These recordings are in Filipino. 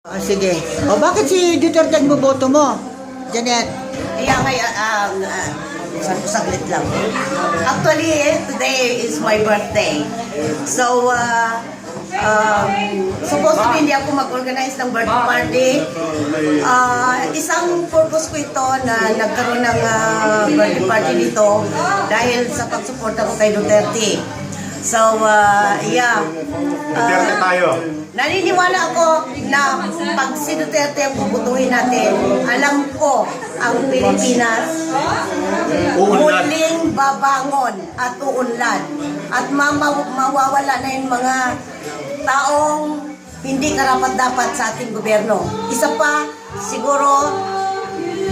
Sige. O bakit si Duterte ang boboto mo? Janet. Yeah, saglit lang. Actually, today is my birthday. So, supposed to be hindi ako mag-organize ng birthday party. Isang purpose ko ito na nagkaroon ng birthday party nito dahil sa pagsuporta ko kay Duterte. So, yeah. Duterte tayo. Naniniwala ako na pag si Duterte ang bubutuhin natin, alam ko ang Pilipinas muling babangon at uunlad. At mawawala na yung mga taong hindi karapat-dapat sa ating gobyerno. Isa pa, siguro,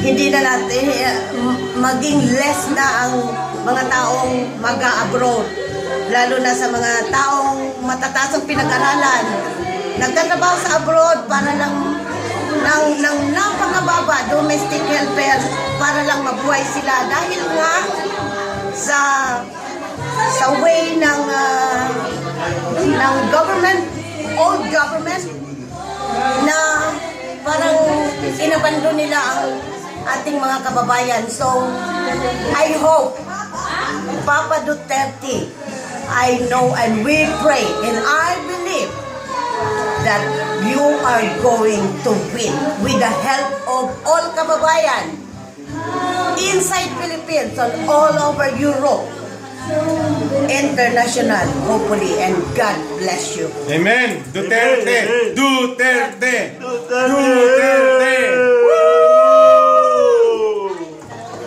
hindi na natin, maging less na ang mga taong mag-abroad. Lalo na sa mga taong matataas ang pinag-aralan. Nagtatrabaho sa abroad para lang ng napakababa, domestic helper, para lang mabuhay sila. Dahil nga sa way ng government, old government, na parang inabando nila ang ating mga kababayan. So, I hope, Papa Duterte, I know and we pray and I believe that you are going to win with the help of all kababayan inside Philippines and all over Europe, international, hopefully, and God bless you. Amen. Duterte. Duterte. Duterte.